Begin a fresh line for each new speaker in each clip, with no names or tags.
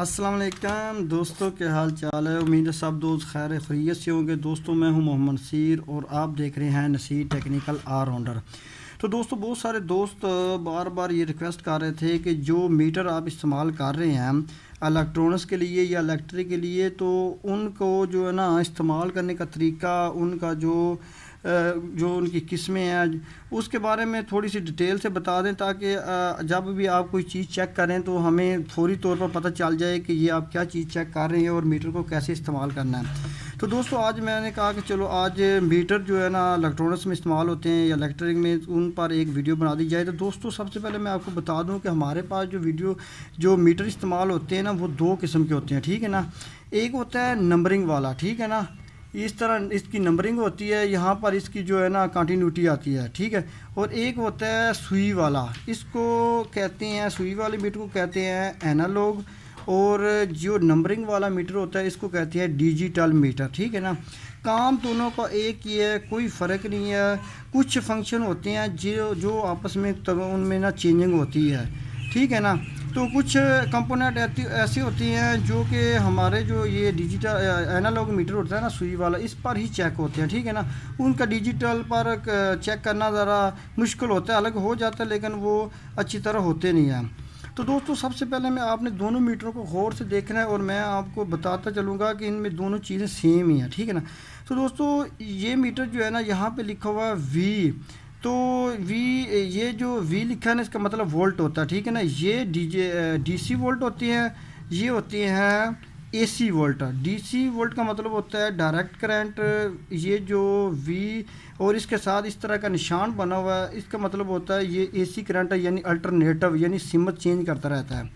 अस्सलाम वालेकुम दोस्तों, क्या हाल चाल है। उम्मीद है सब दोस्त खैर खैरियत से होंगे। दोस्तों मैं हूं मोहम्मद नसीर और आप देख रहे हैं नसीर टेक्निकल ऑलराउंडर। तो दोस्तों बहुत सारे दोस्त बार बार ये रिक्वेस्ट कर रहे थे कि जो मीटर आप इस्तेमाल कर रहे हैं इलेक्ट्रॉनिक्स के लिए या इलेक्ट्रिक के लिए, तो उनको जो है ना इस्तेमाल करने का तरीका, उनका जो उनकी किस्में हैं उसके बारे में थोड़ी सी डिटेल से बता दें, ताकि जब भी आप कोई चीज़ चेक करें तो हमें फौरी तौर पर पता चल जाए कि ये आप क्या चीज़ चेक कर रहे हैं और मीटर को कैसे इस्तेमाल करना है। तो दोस्तों आज मैंने कहा कि चलो आज मीटर जो है ना इलेक्ट्रॉनिक्स में इस्तेमाल होते हैं या इलेक्ट्रिक में, उन पर एक वीडियो बना दी जाए। तो दोस्तों सबसे पहले मैं आपको बता दूं कि हमारे पास जो मीटर इस्तेमाल होते हैं ना, वो दो किस्म के होते हैं, ठीक है ना। एक होता है नंबरिंग वाला, ठीक है ना, इस तरह इसकी नंबरिंग होती है, यहाँ पर इसकी जो है ना कंटिन्यूटी आती है, ठीक है। और एक होता है सुई वाला, इसको कहते हैं, सुई वाले मीटर को कहते हैं एनालॉग, और जो नंबरिंग वाला मीटर होता है इसको कहते हैं डिजिटल मीटर, ठीक है ना। काम दोनों का एक ही है, कोई फ़र्क नहीं है। कुछ फंक्शन होते हैं जो आपस में तब उनमें ना चेंजिंग होती है, ठीक है ना। तो कुछ कंपोनेंट ऐसी होती हैं जो कि हमारे जो ये डिजिटल एनालॉग मीटर होता है ना सुई वाला, इस पर ही चेक होते हैं, ठीक है ना। उनका डिजिटल पर चेक करना ज़रा मुश्किल होता है, अलग हो जाता है लेकिन वो अच्छी तरह होते नहीं हैं। तो दोस्तों सबसे पहले मैं आपने दोनों मीटरों को गौर से देखना है और मैं आपको बताता चलूँगा कि इनमें दोनों चीज़ें सेम ही हैं, ठीक है ना। तो दोस्तों ये मीटर जो है ना, यहाँ पे लिखा हुआ है वी, तो वी, ये जो वी लिखा है ना इसका मतलब वोल्ट होता है, ठीक है ना। ये डीसी वोल्ट होती हैं, ये होती हैं एसी वोल्ट। डीसी वोल्ट का मतलब होता है डायरेक्ट करंट। ये जो वी और इसके साथ इस तरह का निशान बना हुआ है, इसका मतलब होता है ये एसी करंट है, यानी अल्टरनेटिव, यानी सिमत चेंज करता रहता है।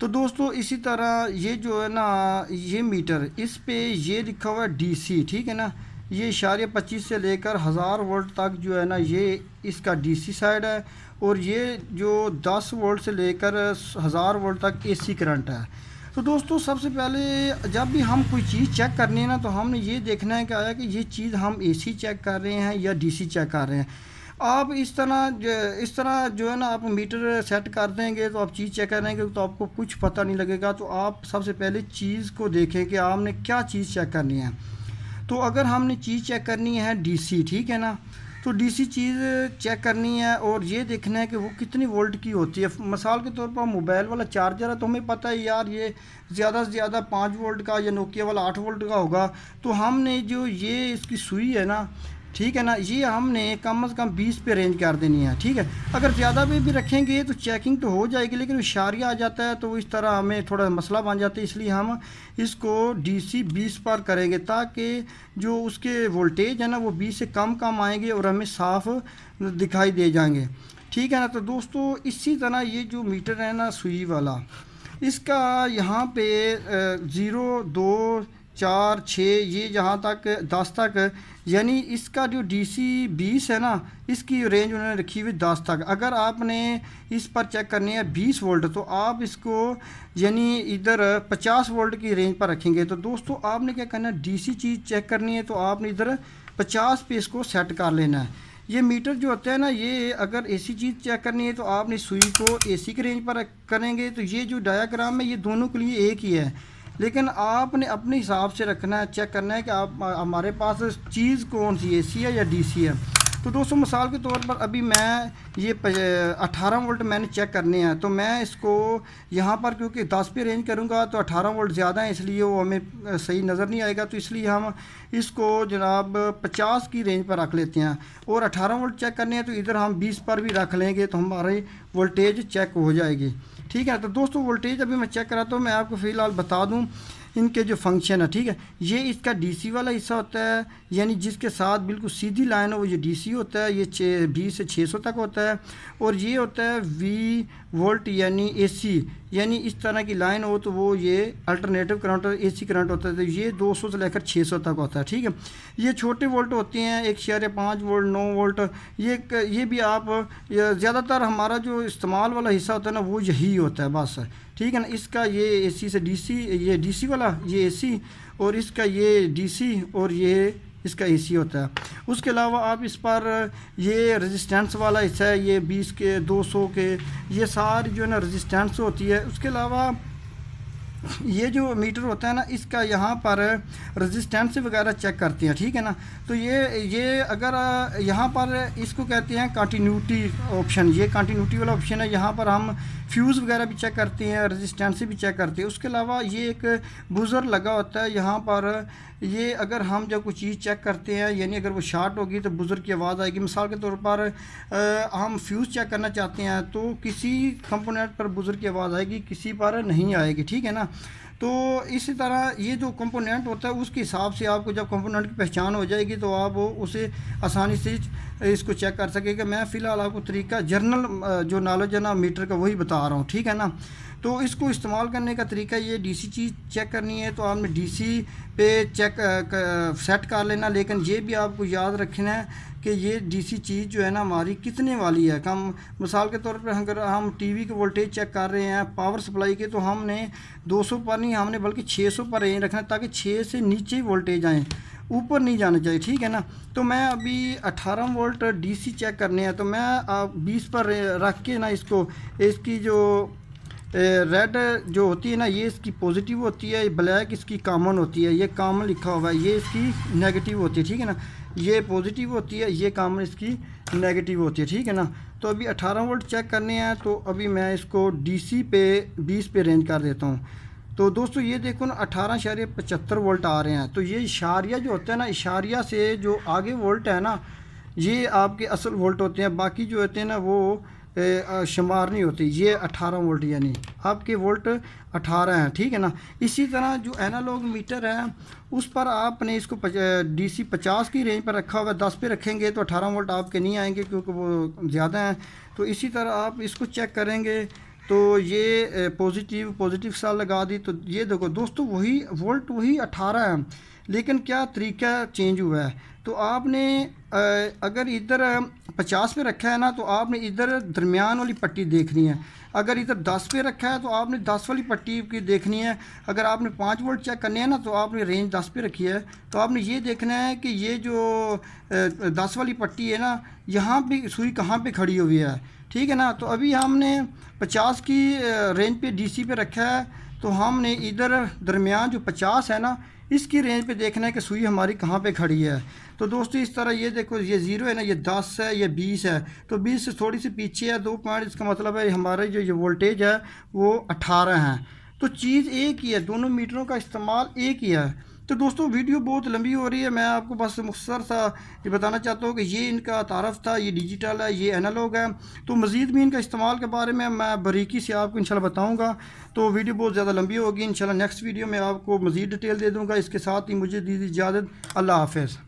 तो दोस्तों इसी तरह ये जो है ना ये मीटर, इस पे ये लिखा हुआ है डीसी, ठीक है ना। ये 25 से लेकर 1000 वोल्ट तक जो है ना ये इसका डीसी साइड है, और ये जो 10 वोल्ट से लेकर 1000 वोल्ट तक एसी करंट है। तो दोस्तों सबसे पहले जब भी हम कोई चीज़ चेक करनी है ना, तो हमने ये देखना है कि आया कि ये चीज़ हम एसी चेक कर रहे हैं या डीसी चेक कर रहे हैं। आप इस तरह जो है ना आप मीटर सेट कर देंगे तो आप चीज़ चेक करेंगे तो आपको कुछ पता नहीं लगेगा। तो आप सबसे पहले चीज़ को देखें कि आपने क्या चीज़ चेक करनी है। तो अगर हमने चीज़ चेक करनी है डीसी, ठीक है ना, तो डीसी चीज़ चेक करनी है और ये देखना है कि वो कितनी वोल्ट की होती है। मिसाल के तौर पर मोबाइल वाला चार्जर है तो हमें पता है यार ये ज़्यादा से ज़्यादा 5 वोल्ट का, या नोकिया वाला 8 वोल्ट का होगा। तो हमने जो ये इसकी सुई है ना, ठीक है ना, ये हमने कम से कम 20 पे रेंज कर देनी है, ठीक है। अगर ज़्यादा भी रखेंगे तो चेकिंग तो हो जाएगी, लेकिन इशारिया आ जाता है तो इस तरह हमें थोड़ा मसला बन जाता है। इसलिए हम इसको डीसी 20 पर करेंगे ताकि जो उसके वोल्टेज है ना वो 20 से कम आएंगे और हमें साफ़ दिखाई दे जाएंगे, ठीक है ना। तो दोस्तों इसी तरह ये जो मीटर है ना सुई वाला, इसका यहाँ पे 0, 2, 4, 6, ये जहाँ तक 10 तक, यानी इसका जो डीसी 20 है ना, इसकी रेंज उन्होंने रखी हुई 10 तक। अगर आपने इस पर चेक करनी है 20 वोल्ट तो आप इसको यानी इधर 50 वोल्ट की रेंज पर रखेंगे। तो दोस्तों आपने क्या करना है, डीसी चीज़ चेक करनी है तो आपने इधर 50 पे इसको सेट कर लेना है। ये मीटर जो होता है ना, ये अगर एसी चीज़ चेक करनी है तो आपने सुई को एसी की रेंज पर करेंगे। तो ये जो डायाग्राम है ये दोनों के लिए एक ही है, लेकिन आपने अपने हिसाब से रखना है, चेक करना है कि आप हमारे पास चीज़ कौन सी एसी है या डीसी है। तो दोस्तों मिसाल के तौर पर अभी मैं ये 18 वोल्ट मैंने चेक करने हैं, तो मैं इसको यहाँ पर क्योंकि 10 पे रेंज करूँगा तो 18 वोल्ट ज़्यादा है, इसलिए वो हमें सही नज़र नहीं आएगा। तो इसलिए हम इसको जनाब 50 की रेंज पर रख लेते हैं, और 18 वोल्ट चेक करने हैं तो इधर हम 20 पर भी रख लेंगे तो हमारी वोल्टेज चेक हो जाएगी, ठीक है। तो दोस्तों वोल्टेज अभी मैं चेक कराता हूँ, मैं आपको फ़िलहाल बता दूँ इनके जो फंक्शन है, ठीक है। ये इसका डीसी वाला हिस्सा होता है, यानी जिसके साथ बिल्कुल सीधी लाइन हो वो ये डीसी होता है, ये 20 से 600 तक होता है। और ये होता है वी वोल्ट यानी एसी, यानी इस तरह की लाइन हो तो वो ये अल्टरनेटिव करंट एसी करंट होता है। तो ये 200 से लेकर 600 तक होता है, ठीक है। ये छोटे वोल्ट होते हैं 1.5 वोल्ट, 9 वोल्ट, ये भी आप ज़्यादातर हमारा जो इस्तेमाल वाला हिस्सा होता है ना वो यही होता है बस, ठीक है ना। इसका ये एसी से डीसी, ये डीसी वाला ये एसी, और इसका ये डीसी और ये इसका एसी होता है। उसके अलावा आप इस पर ये रेजिस्टेंस वाला हिस्सा है, ये 20 के 200 के, ये सारी जो है ना रेजिस्टेंस होती है। उसके अलावा ये जो मीटर होता है ना, इसका यहाँ पर रेजिस्टेंस वगैरह चेक करते हैं, ठीक है ना। तो ये अगर यहाँ पर इसको कहते हैं कंटिन्यूटी ऑप्शन, ये कंटिन्यूटी वाला ऑप्शन है। यहाँ पर हम फ्यूज़ वगैरह भी चेक करते हैं, रेजिस्टेंस भी चेक करते हैं। उसके अलावा ये एक बुज़र लगा होता है यहाँ पर। ये अगर हम जब कोई चीज़ चेक करते हैं, यानी अगर वो शार्ट होगी तो बुज़र की आवाज़ आएगी। मिसाल के तौर पर हम फ्यूज़ चेक करना चाहते हैं तो किसी कंपोनेंट पर बुज़र की आवाज़ आएगी, किसी पर नहीं आएगी, ठीक है ना। तो इसी तरह ये जो कंपोनेंट होता है उसके हिसाब से आपको जब कंपोनेंट की पहचान हो जाएगी तो आप उसे आसानी से इसको चेक कर सकेंगे। मैं फ़िलहाल आपको तरीका जनरल जो नॉलेज है ना मीटर का वही बता रहा हूँ, ठीक है ना। तो इसको इस्तेमाल करने का तरीका ये, डीसी चीज़ चेक करनी है तो आपने डीसी पे चेक सेट कर लेना। लेकिन ये भी आपको याद रखना है कि ये डीसी चीज़ जो है ना हमारी कितने वाली है। हम मिसाल के तौर पर अगर हम टीवी के वोल्टेज चेक कर रहे हैं पावर सप्लाई के, तो हमने 200 पर नहीं, हमने बल्कि 600 पर रेंज रखना है, ताकि 6 से नीचे वोल्टेज आए, ऊपर नहीं जाना चाहिए, ठीक है ना। तो मैं अभी 18 वोल्ट डीसी चेक करने हैं, तो मैं 20 पर रख के ना इसकी जो रेड जो होती है ना, ये इसकी पॉजिटिव होती है, ब्लैक इसकी कॉमन होती है, ये कॉमन लिखा हुआ है, ये इसकी नेगेटिव होती है, ठीक है ना। ये पॉजिटिव होती है, ये कॉमन इसकी नेगेटिव होती है, ठीक है ना। तो अभी 18 वोल्ट चेक करने हैं, तो अभी मैं इसको डीसी पे 20 पे रेंज कर देता हूँ। तो दोस्तों ये देखो ना 18.75 वोल्ट आ रहे हैं। तो ये इशारिया जो होता है ना, इशारिया से जो आगे वोल्ट है ना, ये आपके असल वोल्ट होते हैं। बाकी जो होते हैं ना वो शुमार नहीं होती। ये 18 वोल्ट यानी आपके वोल्ट 18 हैं, ठीक है ना। इसी तरह जो एनालॉग मीटर है उस पर आपने इसको डीसी 50 की रेंज पर रखा हुआ है। 10 पे रखेंगे तो 18 वोल्ट आपके नहीं आएंगे क्योंकि वो ज़्यादा हैं। तो इसी तरह आप इसको चेक करेंगे तो ये पॉजिटिव साल लगा दी, तो ये देखो दोस्तों वही वोल्ट वही 18 है, लेकिन क्या तरीका चेंज हुआ है। तो आपने अगर इधर 50 पे रखा है ना, तो आपने इधर दरमियान वाली पट्टी देखनी है। अगर इधर 10 पे रखा है तो आपने 10 वाली पट्टी की देखनी है। अगर आपने 5 वोल्ट चेक करने हैं ना, तो आपने रेंज 10 पे रखी है, तो आपने ये देखना है कि ये जो 10 वाली पट्टी है ना, यहाँ पे सुई कहाँ पे खड़ी हुई है, ठीक है ना। तो अभी हमने 50 की रेंज पे डीसी पे रखा है, तो हमने इधर दरमियान जो 50 है ना, इसकी रेंज पे देखना है कि सुई हमारी कहाँ पे खड़ी है। तो दोस्तों इस तरह ये देखो, ये 0 है ना, ये 10 है, ये 20 है, तो 20 से थोड़ी सी पीछे है 2 पॉइंट, इसका मतलब है हमारे जो ये वोल्टेज है वो 18 है। तो चीज़ एक ही है, दोनों मीटरों का इस्तेमाल एक ही है। तो दोस्तों वीडियो बहुत लंबी हो रही है, मैं आपको बस मुख्तसर सा ये बताना चाहता हूँ कि ये इनका तारफ़ था, ये डिजिटल है, ये एनालॉग है। तो मज़ीद भी इनका इस्तेमाल के बारे में मैं बारीकी से आपको इंशाल्लाह बताऊँगा। तो वीडियो बहुत ज़्यादा लंबी होगी, इंशाल्लाह नेक्स्ट वीडियो में आपको मज़ीद डिटेल दे दूँगा। इसके साथ ही मुझे दीजिए इजाज़त, अल्लाह हाफ़िज़।